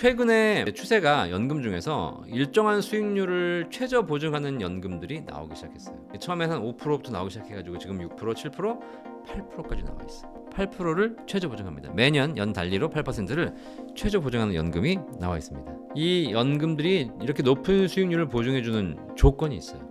최근에 추세가 연금 중에서 일정한 수익률을 최저 보증하는 연금들이 나오기 시작했어요. 처음에는 한 5%부터 나오기 시작해가지고 지금 6%, 7%, 8%까지 나와 있어요. 8%를 최저 보증합니다. 매년 연 단리로 8%를 최저 보증하는 연금이 나와 있습니다. 이 연금들이 이렇게 높은 수익률을 보증해주는 조건이 있어요.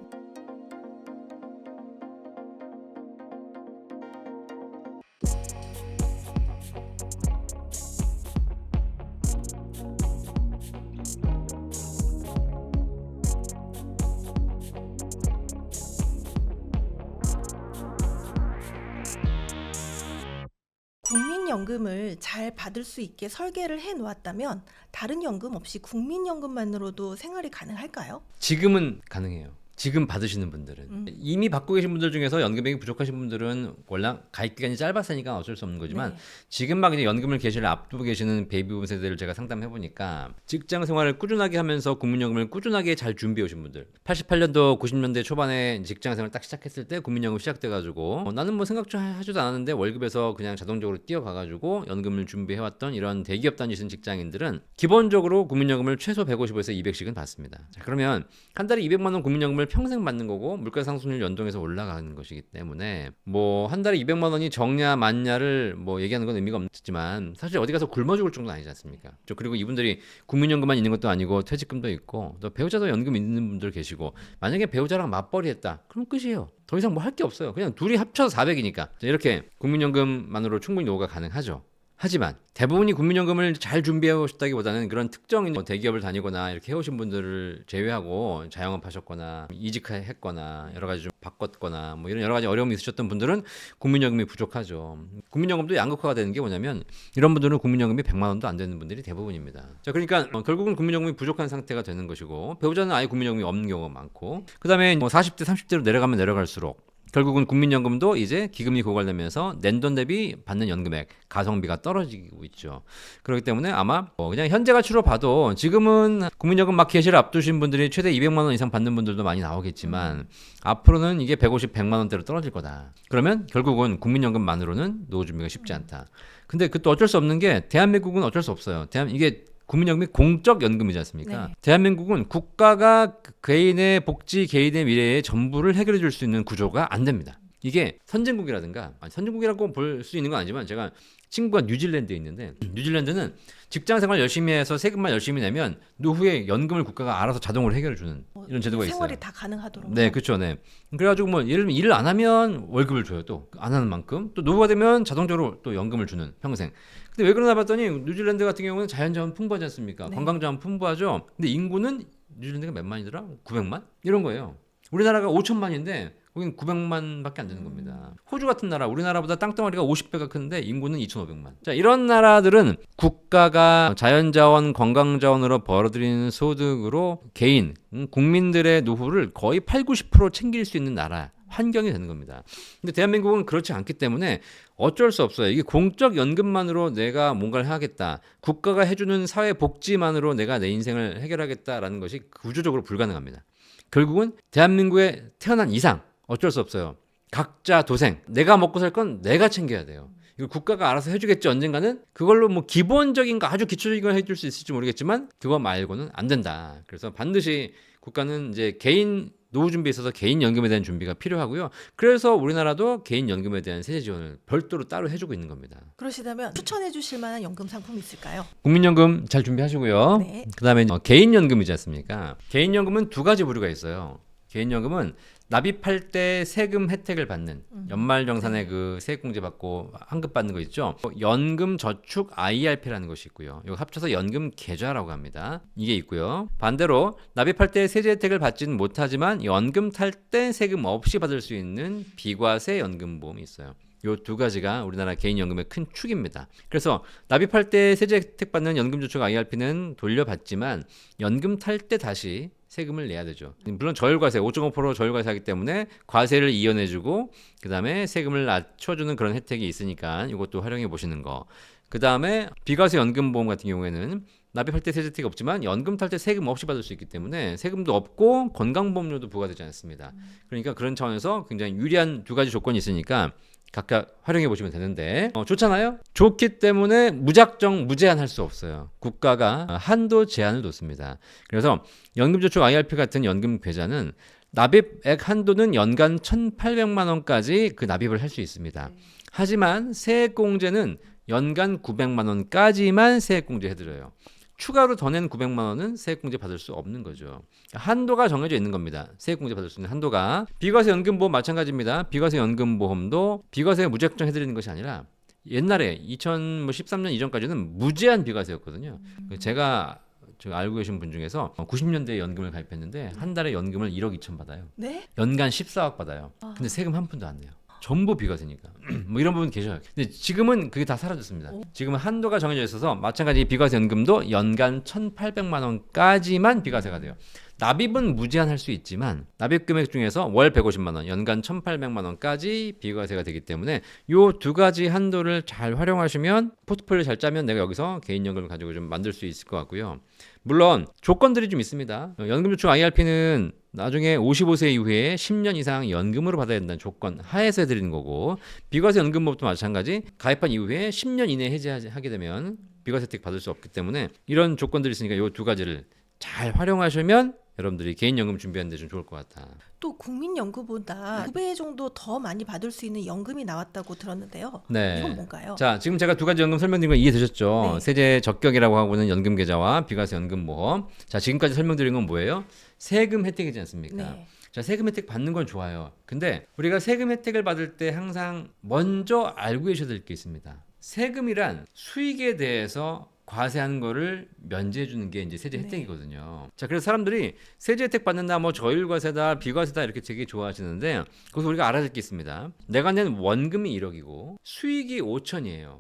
국민연금을 잘 받을 수 있게 설계를 해 놓았다면 다른 연금 없이 국민연금만으로도 생활이 가능할까요? 지금은 가능해요. 지금 받으시는 분들은 이미 받고 계신 분들 중에서 연금액이 부족하신 분들은 원래 가입 기간이 짧았으니까 어쩔 수 없는 거지만 네. 지금 막 이제 연금을 계시를 앞두고 계시는 베이비붐 세대를 제가 상담해 보니까 직장 생활을 꾸준하게 하면서 국민연금을 꾸준하게 잘 준비해 오신 분들 88년도 90년대 초반에 직장 생활 딱 시작했을 때 국민연금 시작돼 가지고 나는 뭐 생각도 하지도 않았는데 월급에서 그냥 자동적으로 뛰어가 가지고 연금을 준비해 왔던 이런 대기업 다니시는 직장인들은 기본적으로 국민연금을 최소 150에서 200씩은 받습니다. 자, 그러면 한 달에 200만 원 국민연금을 평생 받는 거고 물가 상승률 연동해서 올라가는 것이기 때문에 뭐 한 달에 200만 원이 적냐 많냐를 뭐 얘기하는 건 의미가 없지만 사실 어디 가서 굶어 죽을 정도는 아니지 않습니까? 그리고 이분들이 국민연금만 있는 것도 아니고 퇴직금도 있고 또 배우자도 연금 있는 분들 계시고 만약에 배우자랑 맞벌이 했다 그럼 끝이에요. 더 이상 뭐 할 게 없어요. 그냥 둘이 합쳐서 400이니까 이렇게 국민연금만으로 충분히 노후가 가능하죠. 하지만 대부분이 국민연금을 잘 준비해 오셨다기보다는 그런 특정인 대기업을 다니거나 이렇게 해오신 분들을 제외하고 자영업하셨거나 이직했거나 여러 가지 좀 바꿨거나 뭐 이런 여러 가지 어려움이 있으셨던 분들은 국민연금이 부족하죠. 국민연금도 양극화가 되는 게 뭐냐면 이런 분들은 국민연금이 100만 원도 안 되는 분들이 대부분입니다. 자, 그러니까 결국은 국민연금이 부족한 상태가 되는 것이고 배우자는 아예 국민연금이 없는 경우가 많고 그다음에 40대 30대로 내려가면 내려갈수록 결국은 국민연금도 이제 기금이 고갈되면서 낸 돈 대비 받는 연금액, 가성비가 떨어지고 있죠. 그렇기 때문에 아마 그냥 현재 가치로 봐도 지금은 국민연금 막 개시를 앞두신 분들이 최대 200만 원 이상 받는 분들도 많이 나오겠지만 앞으로는 이게 150, 100만 원대로 떨어질 거다. 그러면 결국은 국민연금만으로는 노후 준비가 쉽지 않다. 근데 그것도 어쩔 수 없는 게 대한민국은 어쩔 수 없어요. 이게 국민연금이 공적 연금이지 않습니까? 네. 대한민국은 국가가 개인의 복지, 개인의 미래의 전부를 해결해 줄 수 있는 구조가 안 됩니다. 이게 선진국이라든가 선진국이라고 볼 수 있는 건 아니지만 제가 친구가 뉴질랜드에 있는데 뉴질랜드는 직장 생활 열심히 해서 세금만 열심히 내면 노후에 연금을 국가가 알아서 자동으로 해결해 주는 이런 제도가 있어요. 생활이 다 가능하도록. 네, 그렇죠. 네. 그래가지고 뭐 예를 들면 일을 안 하면 월급을 줘요. 또 안 하는 만큼 또 노후가 되면 자동적으로 또 연금을 주는 평생. 근데 왜 그러나 봤더니 뉴질랜드 같은 경우는 자연자원 풍부하지 않습니까? 네. 관광자원 풍부하죠. 근데 인구는 뉴질랜드가 몇 만이더라? 900만? 이런 거예요. 우리나라가 5천만인데 거기는 900만밖에 안 되는 겁니다. 호주 같은 나라, 우리나라보다 땅덩어리가 50배가 큰데 인구는 2,500만. 자, 이런 나라들은 국가가 자연자원, 관광자원으로 벌어들이는 소득으로 개인, 국민들의 노후를 거의 8, 90% 챙길 수 있는 나라. 환경이 되는 겁니다. 근데 대한민국은 그렇지 않기 때문에 어쩔 수 없어요. 이게 공적 연금만으로 내가 뭔가를 하겠다. 국가가 해주는 사회 복지만으로 내가 내 인생을 해결하겠다라는 것이 구조적으로 불가능합니다. 결국은 대한민국에 태어난 이상 어쩔 수 없어요. 각자 도생. 내가 먹고 살 건 내가 챙겨야 돼요. 이거 국가가 알아서 해주겠지 언젠가는 그걸로 뭐 기본적인 거 아주 기초적인 걸 해줄 수 있을지 모르겠지만 그거 말고는 안 된다. 그래서 반드시 국가는 이제 개인 노후 준비에 있어서 개인 연금에 대한 준비가 필요하고요. 그래서 우리나라도 개인 연금에 대한 세제 지원을 별도로 따로 해주고 있는 겁니다. 그러시다면 추천해 주실 만한 연금 상품 있을까요? 국민연금 잘 준비하시고요. 네. 그다음에 개인연금이지 않습니까? 개인연금은 두 가지 부류가 있어요. 개인연금은 납입할 때 세금 혜택을 받는 연말정산에 그 세액공제 받고 환급 받는 거 있죠. 연금저축 IRP라는 것이 있고요. 이거 합쳐서 연금계좌라고 합니다. 이게 있고요. 반대로 납입할 때 세제 혜택을 받지는 못하지만 연금 탈 때 세금 없이 받을 수 있는 비과세 연금보험이 있어요. 요 두 가지가 우리나라 개인연금의 큰 축입니다. 그래서 납입할 때 세제 혜택 받는 연금저축 IRP는 돌려받지만 연금 탈 때 다시 세금을 내야 되죠. 물론 저율과세 5.5% 저율과세 하기 때문에 과세를 이연해주고 그 다음에 세금을 낮춰주는 그런 혜택이 있으니까 이것도 활용해 보시는 거. 그 다음에 비과세 연금보험 같은 경우에는 납입할 때 세제 혜택이 없지만 연금 탈 때 세금 없이 받을 수 있기 때문에 세금도 없고 건강보험료도 부과되지 않습니다. 그러니까 그런 차원에서 굉장히 유리한 두 가지 조건이 있으니까 각각 활용해 보시면 되는데 좋잖아요. 좋기 때문에 무작정 무제한 할 수 없어요. 국가가 한도 제한을 뒀습니다. 그래서 연금저축 IRP 같은 연금 계좌는 납입액 한도는 연간 1,800만 원까지 그 납입을 할 수 있습니다. 하지만 세액공제는 연간 900만 원까지만 세액공제 해드려요. 추가로 더 낸 900만 원은 세액공제 받을 수 없는 거죠. 한도가 정해져 있는 겁니다. 세액공제 받을 수 있는 한도가. 비과세 연금보험 마찬가지입니다. 비과세 연금보험도 비과세 무작정 해드리는 것이 아니라 옛날에 2013년 이전까지는 무제한 비과세였거든요. 제가 알고 계신 분 중에서 90년대에 연금을 가입했는데 한 달에 연금을 1억 2천 받아요. 네? 연간 14억 받아요. 근데 세금 한 푼도 안 내요. 전부 비과세니까. 뭐 이런 부분 계셔요. 근데 지금은 그게 다 사라졌습니다. 지금은 한도가 정해져 있어서 마찬가지 비과세 연금도 연간 1,800만 원까지만 비과세가 돼요. 납입은 무제한 할 수 있지만 납입 금액 중에서 월 150만 원, 연간 1,800만 원까지 비과세가 되기 때문에 요 두 가지 한도를 잘 활용하시면 포트폴리오 잘 짜면 내가 여기서 개인연금을 가지고 좀 만들 수 있을 것 같고요. 물론 조건들이 좀 있습니다. 연금저축 IRP는 나중에 55세 이후에 10년 이상 연금으로 받아야 된다는 조건 하에서 해드리는 거고 비과세 연금법도 마찬가지 가입한 이후에 10년 이내에 해지하게 되면 비과세 혜택 받을 수 없기 때문에 이런 조건들이 있으니까 이 두 가지를 잘 활용하시면 여러분들이 개인연금 준비하는 데 좀 좋을 것 같다. 또 국민연금보다 2배 정도 더 많이 받을 수 있는 연금이 나왔다고 들었는데요. 네. 이건 뭔가요? 자, 지금 제가 두 가지 연금 설명드린 거 이해되셨죠? 네. 세제 적격이라고 하고 있는 연금 계좌와 비과세 연금보험. 자, 지금까지 설명드린 건 뭐예요? 세금 혜택이지 않습니까? 네. 자, 세금 혜택 받는 건 좋아요. 근데 우리가 세금 혜택을 받을 때 항상 먼저 알고 계셔야 될 게 있습니다. 세금이란 수익에 대해서 과세하는 거를 면제해 주는 게 이제 세제 혜택이거든요. 자, 그래서 사람들이 세제 혜택 받는다, 뭐 저율과세다, 비과세다 이렇게 되게 좋아하시는데 거기서 우리가 알아야 될 게 있습니다. 내가 낸 원금이 1억이고 수익이 5천이에요.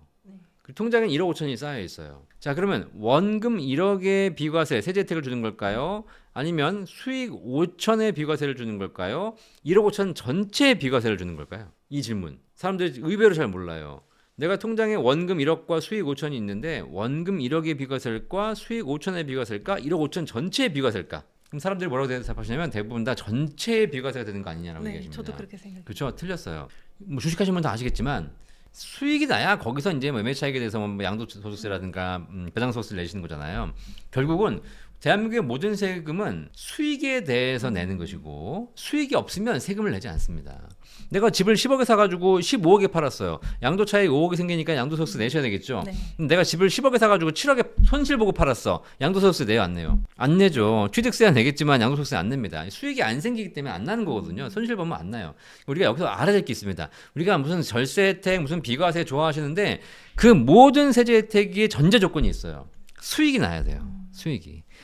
통장엔 1억 5천이 쌓여 있어요. 자, 그러면 원금 1억의 비과세, 세제 혜택을 주는 걸까요? 아니면 수익 5천의 비과세를 주는 걸까요? 1억 5천 전체의 비과세를 주는 걸까요? 이 질문. 사람들이 의외로 잘 몰라요. 내가 통장에 원금 1억과 수익 5천이 있는데 원금 1억의 비과세일까 수익 5천의 비과세일까 1억 5천 전체의 비과세일까? 그럼 사람들이 뭐라고 대답하시냐면 대부분 다 전체의 비과세가 되는 거 아니냐라고 네, 얘기하십니다. 저도 그렇게 생각해요. 그렇죠. 틀렸어요. 뭐 주식하시면 다 아시겠지만 수익이 나야 거기서 이제 뭐 매매차익에 대해서 뭐 양도소득세라든가 배당소득세를 내시는 거잖아요. 결국은 대한민국의 모든 세금은 수익에 대해서 내는 것이고 수익이 없으면 세금을 내지 않습니다. 내가 집을 10억에 사가지고 15억에 팔았어요. 양도차익 5억이 생기니까 양도소득세 내셔야 되겠죠. 네. 내가 집을 10억에 사가지고 7억에 손실 보고 팔았어. 양도소득세 내요 안 내요? 안 내죠. 취득세는 내겠지만 양도소득세 안 냅니다. 수익이 안 생기기 때문에 안 나는 거거든요. 손실 보면 안 나요. 우리가 여기서 알아야 될 게 있습니다. 우리가 무슨 절세 혜택, 무슨 비과세 좋아하시는데 그 모든 세제 혜택의 전제 조건이 있어요. 수익이 나야 돼요.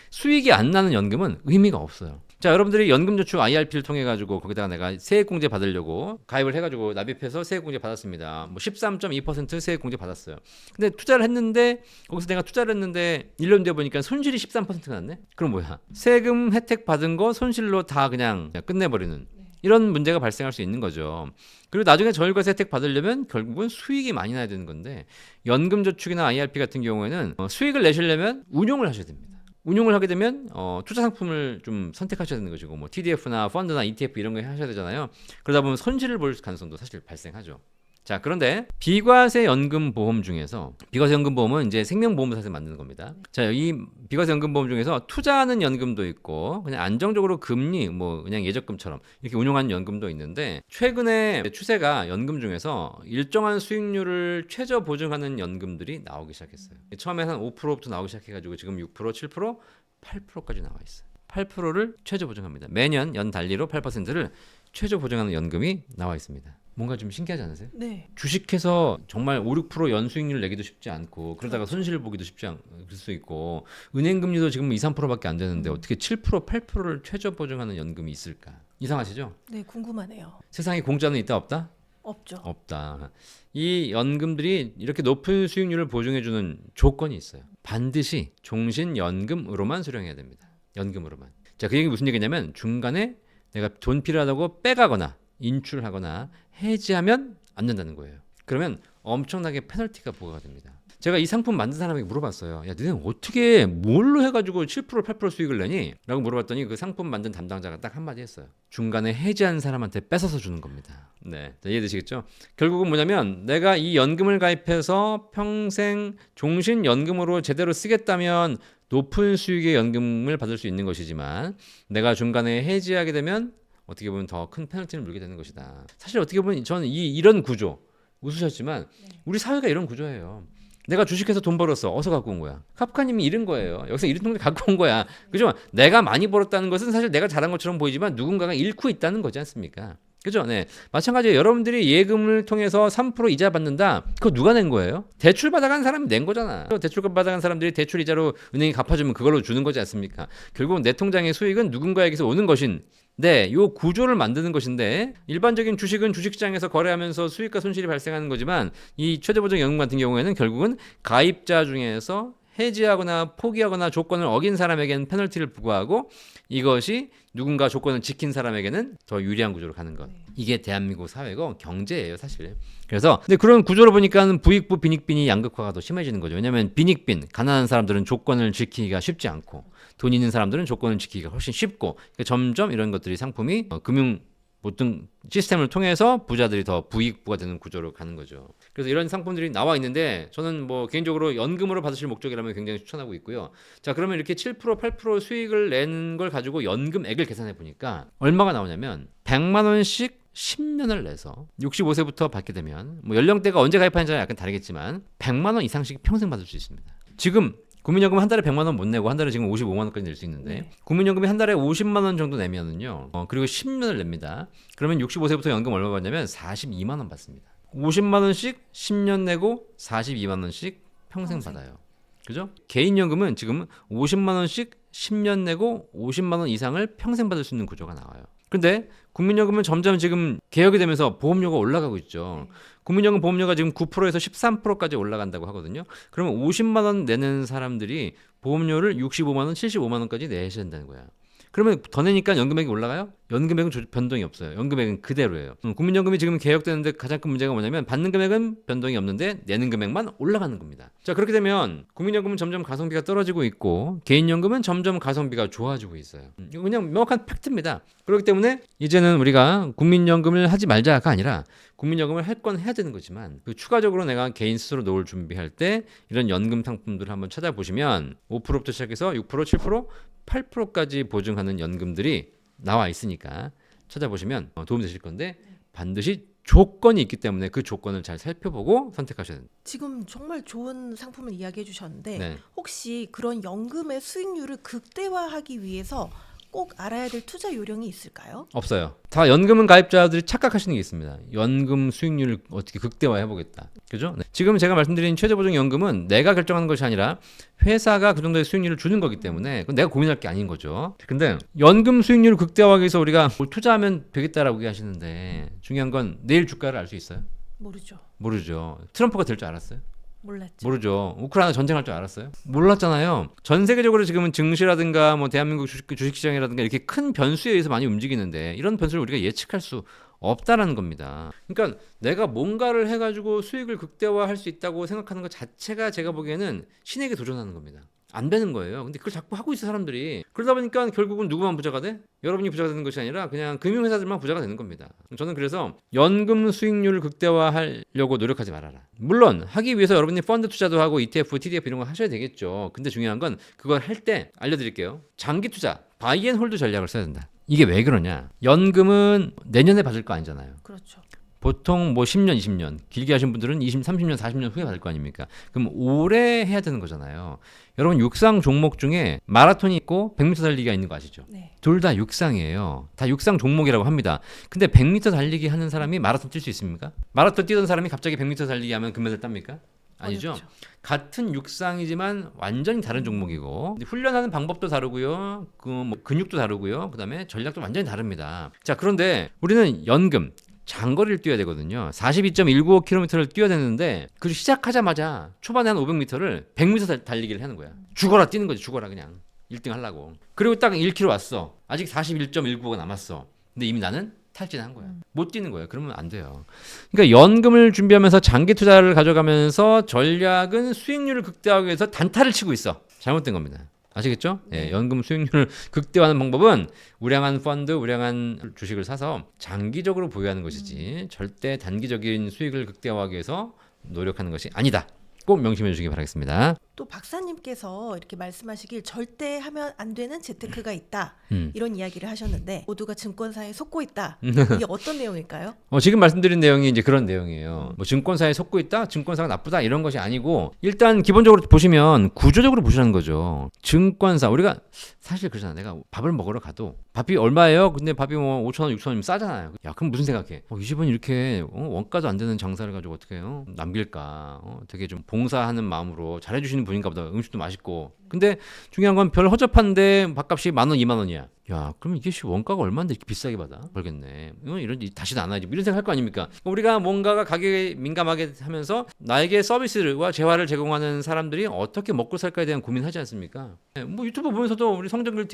수익이 안 나는 연금은 의미가 없어요. 자, 여러분들이 연금저축 IRP를 통해 가지고 거기다가 내가 세액공제 받으려고 가입을 해가지고 납입해서 세액공제 받았습니다. 뭐 13.2% 세액공제 받았어요. 근데 투자를 했는데 거기서 내가 투자를 했는데 1년 뒤에 보니까 손실이 13%가 났네. 그럼 뭐야? 세금 혜택 받은 거 손실로 다 그냥 끝내버리는 이런 문제가 발생할 수 있는 거죠. 그리고 나중에 저율과세 혜택 받으려면 결국은 수익이 많이 나야 되는 건데 연금저축이나 IRP 같은 경우에는 수익을 내시려면 운용을 하셔야 됩니다. 운용을 하게 되면 투자 상품을 좀 선택하셔야 되는 것이고 뭐 TDF나 펀드나 ETF 이런 거 하셔야 되잖아요. 그러다 보면 손실을 볼 가능성도 사실 발생하죠. 자, 그런데 비과세 연금 보험 중에서 비과세 연금 보험은 이제 생명보험을 사실 만드는 겁니다. 자, 이 비과세 연금 보험 중에서 투자하는 연금도 있고 그냥 안정적으로 금리 뭐 그냥 예적금처럼 이렇게 운용하는 연금도 있는데 최근에 추세가 연금 중에서 일정한 수익률을 최저 보증하는 연금들이 나오기 시작했어요. 처음에 한 5%부터 나오기 시작해가지고 지금 6%, 7%, 8%까지 나와 있어요. 8%를 최저 보증합니다. 매년 연 단리로 8%를 최저 보증하는 연금이 나와 있습니다. 뭔가 좀 신기하지 않으세요? 네. 주식해서 정말 5, 6% 연수익률 내기도 쉽지 않고 그러다가 손실을 보기도 쉽지 않을 수 있고 은행 금리도 지금 2, 3%밖에 안 되는데 어떻게 7%, 8%를 최저 보증하는 연금이 있을까? 이상하시죠? 네, 궁금하네요. 세상에 공짜는 있다 없다? 없죠. 없다. 이 연금들이 이렇게 높은 수익률을 보증해주는 조건이 있어요. 반드시 종신연금으로만 수령해야 됩니다. 연금으로만. 자, 그 얘기 무슨 얘기냐면 중간에 내가 돈 필요하다고 빼가거나 인출하거나 해지하면 안 된다는 거예요. 그러면 엄청나게 페널티가 부과가 됩니다. 제가 이 상품 만든 사람에게 물어봤어요. 야, 너네 어떻게 뭘로 해가지고 7% 8% 수익을 내니? 라고 물어봤더니 그 상품 만든 담당자가 딱 한마디 했어요. 중간에 해지한 사람한테 뺏어서 주는 겁니다. 네, 이해되시겠죠? 결국은 뭐냐면 내가 이 연금을 가입해서 평생 종신연금으로 제대로 쓰겠다면 높은 수익의 연금을 받을 수 있는 것이지만 내가 중간에 해지하게 되면 어떻게 보면 더 큰 페널티를 물게 되는 것이다. 사실 어떻게 보면 저는 이런 구조 웃으셨지만 우리 사회가 이런 구조예요. 내가 주식해서 돈 벌었어. 어디서 갖고 온 거야? 카프카님이 잃은 거예요. 여기서 잃은 돈을 갖고 온 거야. 그죠? 내가 많이 벌었다는 것은 사실 내가 잘한 것처럼 보이지만 누군가가 잃고 있다는 거지 않습니까? 그죠? 네. 마찬가지로 여러분들이 예금을 통해서 3% 이자 받는다. 그거 누가 낸 거예요? 대출 받아간 사람이 낸 거잖아. 대출 받아간 사람들이 대출 이자로 은행이 갚아주면 그걸로 주는 거지 않습니까? 결국은 내 통장의 수익은 누군가에게서 오는 것인 네, 요 구조를 만드는 것인데 일반적인 주식은 주식시장에서 거래하면서 수익과 손실이 발생하는 거지만 이 최저보장연금 같은 경우에는 결국은 가입자 중에서 해지하거나 포기하거나 조건을 어긴 사람에게는 페널티를 부과하고 이것이 누군가 조건을 지킨 사람에게는 더 유리한 구조로 가는 것. 이게 대한민국 사회고 경제예요, 사실. 그래서 근데 그런 구조를 보니까 부익부 빈익빈이 양극화가 더 심해지는 거죠. 왜냐하면 빈익빈, 가난한 사람들은 조건을 지키기가 쉽지 않고 돈 있는 사람들은 조건을 지키기가 훨씬 쉽고 그러니까 점점 이런 것들이 상품이 금융 모든 시스템을 통해서 부자들이 더 부익부가 되는 구조로 가는 거죠. 그래서 이런 상품들이 나와 있는데 저는 뭐 개인적으로 연금으로 받으실 목적이라면 굉장히 추천하고 있고요. 자, 그러면 이렇게 7% 8% 수익을 내는 걸 가지고 연금액을 계산해 보니까 얼마가 나오냐면 100만 원씩 10년을 내서 65세부터 받게 되면 뭐 연령대가 언제 가입하는지는 약간 다르겠지만 100만 원 이상씩 평생 받을 수 있습니다. 지금 국민연금 한 달에 100만 원 못 내고 한 달에 지금 55만 원까지 낼 수 있는데 국민연금이 한 달에 50만 원 정도 내면은요. 그리고 10년을 냅니다. 그러면 65세부터 연금 얼마 받냐면 42만 원 받습니다. 50만 원씩 10년 내고 42만 원씩 평생 받아요. 그죠? 개인연금은 지금 50만 원씩 10년 내고 50만 원 이상을 평생 받을 수 있는 구조가 나와요. 근데 국민연금은 점점 지금 개혁이 되면서 보험료가 올라가고 있죠. 국민연금 보험료가 지금 9%에서 13%까지 올라간다고 하거든요. 그러면 50만 원 내는 사람들이 보험료를 65만 원, 75만 원까지 내셔야 된다는 거야. 그러면 더 내니까 연금액이 올라가요? 연금액은 변동이 없어요. 연금액은 그대로예요. 국민연금이 지금 개혁되는데 가장 큰 문제가 뭐냐면 받는 금액은 변동이 없는데 내는 금액만 올라가는 겁니다. 자, 그렇게 되면 국민연금은 점점 가성비가 떨어지고 있고 개인연금은 점점 가성비가 좋아지고 있어요. 이거 그냥 명확한 팩트입니다. 그렇기 때문에 이제는 우리가 국민연금을 하지 말자가 아니라 국민연금을 할 건 해야 되는 거지만 그 추가적으로 내가 개인 스스로 놓을 준비할 때 이런 연금 상품들을 한번 찾아보시면 5%부터 시작해서 6%, 7%, 8%까지 보증하는 연금들이 나와 있으니까 찾아보시면 도움되실 건데 반드시 조건이 있기 때문에 그 조건을 잘 살펴보고 선택하셔야 됩니다. 지금 정말 좋은 상품을 이야기해 주셨는데 네. 혹시 그런 연금의 수익률을 극대화하기 위해서 꼭 알아야 될 투자 요령이 있을까요? 없어요. 다 연금은 가입자들이 착각하시는 게 있습니다. 연금 수익률을 어떻게 극대화해 보겠다. 그죠? 네. 지금 제가 말씀드린 최저보장연금은 내가 결정하는 것이 아니라 회사가 그 정도의 수익률을 주는 거기 때문에 그건 내가 고민할 게 아닌 거죠. 근데 연금 수익률을 극대화하기 위해서 우리가 뭘 투자하면 되겠다라고 얘기하시는데 중요한 건 내일 주가를 알 수 있어요? 모르죠. 모르죠. 트럼프가 될 줄 알았어요? 몰랐죠. 모르죠. 우크라이나 전쟁할 줄 알았어요? 몰랐잖아요. 전 세계적으로 지금은 증시라든가 뭐 대한민국 주식시장이라든가 이렇게 큰 변수에 의해서 많이 움직이는데 이런 변수를 우리가 예측할 수 없다라는 겁니다. 그러니까 내가 뭔가를 해가지고 수익을 극대화할 수 있다고 생각하는 것 자체가 제가 보기에는 신에게 도전하는 겁니다. 안 되는 거예요. 근데 그걸 자꾸 하고 있어 사람들이. 그러다 보니까 결국은 누구만 부자가 돼? 여러분이 부자가 되는 것이 아니라 그냥 금융회사들만 부자가 되는 겁니다. 저는 그래서 연금 수익률을 극대화하려고 노력하지 말아라. 물론 하기 위해서 여러분이 펀드 투자도 하고 ETF, TDF 이런 거 하셔야 되겠죠. 근데 중요한 건 그걸 할 때 알려드릴게요. 장기 투자, 바이 앤 홀드 전략을 써야 된다. 이게 왜 그러냐? 연금은 내년에 받을 거 아니잖아요. 그렇죠. 보통 뭐 10년, 20년, 길게 하신 분들은 20, 30년, 40년 후에 받을 거 아닙니까? 그럼 올해 해야 되는 거잖아요. 여러분 육상 종목 중에 마라톤이 있고 100m 달리기가 있는 거 아시죠? 네. 둘 다 육상이에요. 다 육상 종목이라고 합니다. 근데 100m 달리기 하는 사람이 마라톤 뛸 수 있습니까? 마라톤 뛰던 사람이 갑자기 100m 달리기 하면 금메달 땁니까? 아니죠. 어렵죠. 같은 육상이지만 완전히 다른 종목이고 훈련하는 방법도 다르고요. 뭐 근육도 다르고요. 그다음에 전략도 완전히 다릅니다. 자, 그런데 우리는 연금 장거리를 뛰어야 되거든요. 42.195km를 뛰어야 되는데 그 시작하자마자 초반에 한 500m를 100m 달리기를 하는 거야. 죽어라 뛰는 거지. 죽어라 그냥 1등 하려고. 그리고 딱 1km 왔어. 아직 41.195가 남았어. 근데 이미 나는 탈진한 거야. 못 뛰는 거예요. 그러면 안 돼요. 그러니까 연금을 준비하면서 장기 투자를 가져가면서 전략은 수익률을 극대화하기 위해서 단타를 치고 있어. 잘못된 겁니다. 아시겠죠? 예, 연금 수익률을 극대화하는 방법은 우량한 펀드, 우량한 주식을 사서 장기적으로 보유하는 것이지 절대 단기적인 수익을 극대화하기 위해서 노력하는 것이 아니다. 꼭 명심해 주시기 바라겠습니다. 또 박사님께서 이렇게 말씀하시길 절대 하면 안 되는 재테크가 있다. 이런 이야기를 하셨는데 모두가 증권사에 속고 있다. 이게 어떤 내용일까요? 지금 말씀드린 내용이 이제 그런 내용이에요. 뭐 증권사에 속고 있다, 증권사가 나쁘다 이런 것이 아니고 일단 기본적으로 보시면 구조적으로 보시라는 거죠. 증권사 우리가 사실 그러잖아. 내가 밥을 먹으러 가도 밥이 얼마예요? 근데 밥이 뭐 5,000원, 6,000원이면 싸잖아요. 야, 그럼 무슨 생각해? 20원 이렇게 원가도 안 되는 장사를 가지고 어떻게 해요? 남길까? 되게 좀 봉사하는 마음으로 잘해주시는 분인가 보다. 음식도 맛있고. 근데 중요한 건 별 허접한데 밥값이 10,000원, 20,000원이야. 야, 그럼 이게 원가가 얼마인데 이렇게 비싸게 받아? 벌겠네. 이런 다시는 안 하지. 이런 생각 할 거 아닙니까? 우리가 뭔가가 가격에 민감하게 하면서 나에게 서비스와 재화를 제공하는 사람들이 어떻게 먹고 살까에 대한 고민하지 않습니까? 뭐 유튜브 보면서도 우리 성정글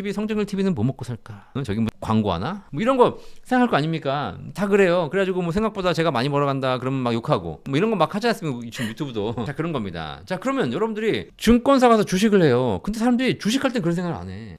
TV는 뭐 먹고 살까? 저기 뭐 광고하나? 뭐 이런 거 생각할 거 아닙니까? 다 그래요. 그래가지고 뭐 생각보다 제가 많이 벌어간다 그러면 막 욕하고 뭐 이런 거 막 하지 않습니까? 지금 유튜브도. 자, 그런 겁니다. 자, 그러면 여러분들이 증권사 가서 주식을 해요. 근데 사람들이 주식할 때 그런 생각을 안 해.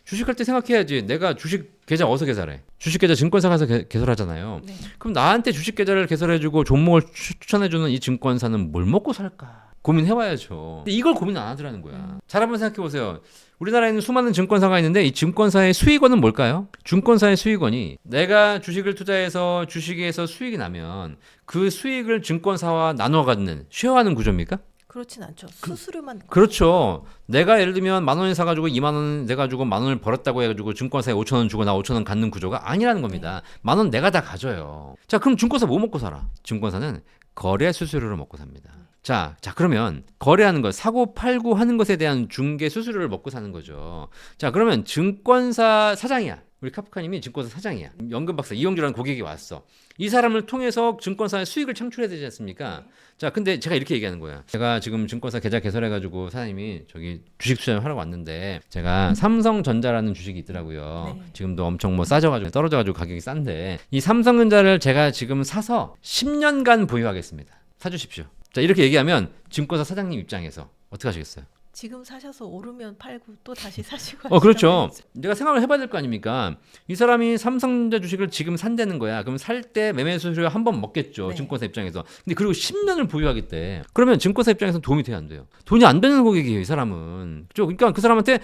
주식할 때 생각해야지. 내가 주식 계좌 어디서 개설해? 주식 계좌 증권사 가서 개설하잖아요. 네. 그럼 나한테 주식 계좌를 개설해주고 종목을 추천해주는 이 증권사는 뭘 먹고 살까? 고민해봐야죠. 근데 이걸 고민 안 하더라는 거야. 잘 한번 생각해보세요. 우리나라에는 수많은 증권사가 있는데 이 증권사의 수익원은 뭘까요? 증권사의 수익원이 내가 주식을 투자해서 주식에서 수익이 나면 그 수익을 증권사와 나눠 갖는 쉐어하는 구조입니까? 그렇진 않죠. 수수료만. 그렇죠. 내가 예를 들면 10,000원에 사가지고 20,000원 내가지고 10,000원을 벌었다고 해가지고 증권사에 5,000원 주고 나 5,000원 갖는 구조가 아니라는 겁니다. 10,000원 내가 다 가져요. 자, 그럼 증권사 뭐 먹고 살아? 증권사는 거래 수수료를 먹고 삽니다. 자, 그러면 거래하는 것, 사고 팔고 하는 것에 대한 중개 수수료를 먹고 사는 거죠. 자, 그러면 증권사 사장이야. 우리 카프카님이 증권사 사장이야. 연금 박사 이용주라는 고객이 왔어. 이 사람을 통해서 증권사의 수익을 창출해야 되지 않습니까? 자, 근데 제가 이렇게 얘기하는 거야. 제가 지금 증권사 계좌 개설해가지고 사장님이 저기 주식 투자를 하러 왔는데 제가 삼성전자라는 주식이 있더라고요. 네. 지금도 엄청 뭐 싸져가지고 떨어져가지고 가격이 싼데 이 삼성전자를 제가 지금 사서 10년간 보유하겠습니다. 사주십시오. 자, 이렇게 얘기하면 증권사 사장님 입장에서 어떻게 하시겠어요? 지금 사셔서 오르면 팔고 또 다시 사시고. 그렇죠. 내가 생각을 해봐야 될 거 아닙니까? 이 사람이 삼성전자 주식을 지금 산다는 거야. 그럼 살 때 매매 수수료 한 번 먹겠죠. 네. 증권사 입장에서. 근데 그리고 10년을 보유하겠대. 그러면 증권사 입장에서 도움이 돼야 안 돼요? 돈이 안 되는 고객이에요, 이 사람은. 그렇죠? 그러니까 그 사람한테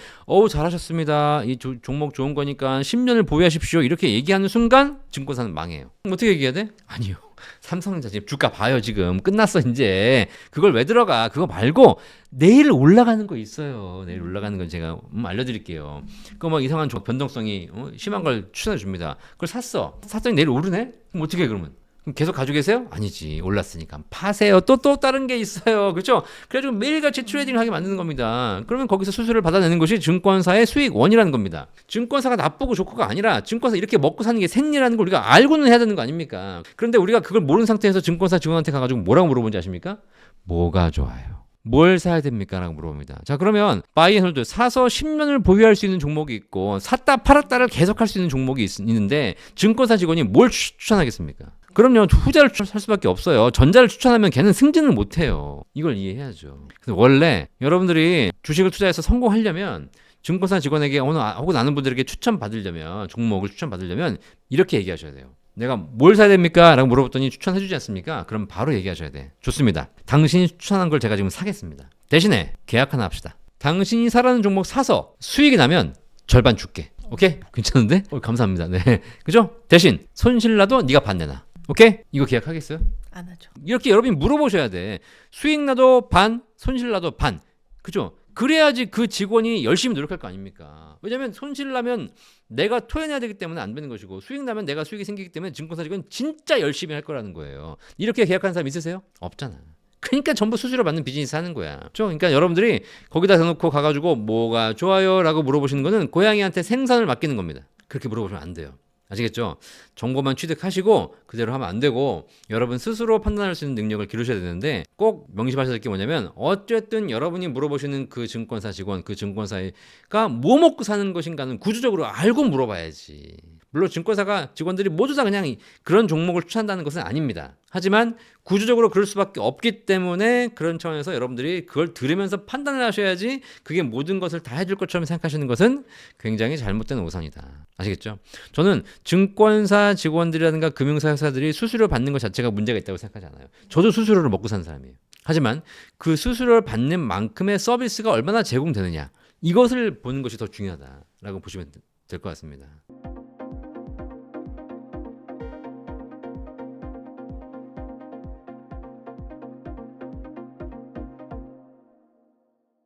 잘하셨습니다. 이 종목 좋은 거니까 10년을 보유하십시오. 이렇게 얘기하는 순간 증권사는 망해요. 그럼 어떻게 얘기해야 돼? 아니요. 삼성전자 지금 주가 봐요. 지금 끝났어 이제. 그걸 왜 들어가? 그거 말고 내일 올라가는 거 있어요. 내일 올라가는 건 제가 알려드릴게요. 그 뭐 이상한 변동성이 심한 걸 추천해 줍니다. 그걸 샀더니 내일 오르네? 그럼 어떻게 해 그러면? 그럼 계속 가지고 계세요? 아니지. 올랐으니까 파세요. 또 다른 게 있어요. 그렇죠? 그래가지고 매일같이 트레이딩을 하게 만드는 겁니다. 그러면 거기서 수수료를 받아내는 것이 증권사의 수익원이라는 겁니다. 증권사가 나쁘고 좋고가 아니라 증권사 이렇게 먹고 사는 게 생리라는 걸 우리가 알고는 해야 되는 거 아닙니까? 그런데 우리가 그걸 모르는 상태에서 증권사 직원한테 가가지고 뭐라고 물어본지 아십니까? 뭐가 좋아요? 뭘 사야 됩니까? 라고 물어봅니다. 자, 그러면 바이 앤 홀드 사서 10년을 보유할 수 있는 종목이 있고 샀다 팔았다를 계속할 수 있는 종목이 있는데 증권사 직원이 뭘 추천하겠습니까? 그럼요, 후자를 살 수밖에 없어요. 전자를 추천하면 걔는 승진을 못해요. 이걸 이해해야죠. 그래서 원래 여러분들이 주식을 투자해서 성공하려면 증권사 직원에게 혹은 아는 분들에게 추천받으려면 종목을 추천받으려면 이렇게 얘기하셔야 돼요. 내가 뭘 사야 됩니까? 라고 물어봤더니 추천해 주지 않습니까? 그럼 바로 얘기하셔야 돼. 좋습니다. 당신이 추천한 걸 제가 지금 사겠습니다. 대신에 계약 하나 합시다. 당신이 사라는 종목 사서 수익이 나면 절반 줄게. 오케이? 괜찮은데? 감사합니다. 네. 그죠? 대신 손실 나도 네가 반 내놔. 오케이? 이거 계약하겠어요? 안 하죠. 이렇게 여러분이 물어보셔야 돼. 수익 나도 반, 손실 나도 반. 그죠? 그래야지 그 직원이 열심히 노력할 거 아닙니까? 왜냐면 손실 나면 내가 토해내야 되기 때문에 안 되는 것이고 수익 나면 내가 수익이 생기기 때문에 증권사 직원 진짜 열심히 할 거라는 거예요. 이렇게 계약하는 사람 있으세요? 없잖아. 그러니까 전부 수수료 받는 비즈니스 하는 거야. 그렇죠? 그러니까 여러분들이 거기다 대놓고 가가지고 뭐가 좋아요? 라고 물어보시는 거는 고양이한테 생선을 맡기는 겁니다. 그렇게 물어보시면 안 돼요. 아시겠죠? 정보만 취득하시고 그대로 하면 안 되고 여러분 스스로 판단할 수 있는 능력을 기르셔야 되는데 꼭 명심하셔야 될 게 뭐냐면 어쨌든 여러분이 물어보시는 그 증권사 직원, 그 증권사가 뭐 먹고 사는 것인가는 구조적으로 알고 물어봐야지. 물론 증권사가 직원들이 모두 다 그냥 그런 종목을 추천한다는 것은 아닙니다. 하지만 구조적으로 그럴 수밖에 없기 때문에 그런 차원에서 여러분들이 그걸 들으면서 판단을 하셔야지 그게 모든 것을 다 해줄 것처럼 생각하시는 것은 굉장히 잘못된 오산이다. 아시겠죠? 저는 증권사 직원들이라든가 금융사 회사들이 수수료 받는 것 자체가 문제가 있다고 생각하지 않아요. 저도 수수료를 먹고 사는 사람이에요. 하지만 그 수수료를 받는 만큼의 서비스가 얼마나 제공되느냐 이것을 보는 것이 더 중요하다라고 보시면 될 것 같습니다.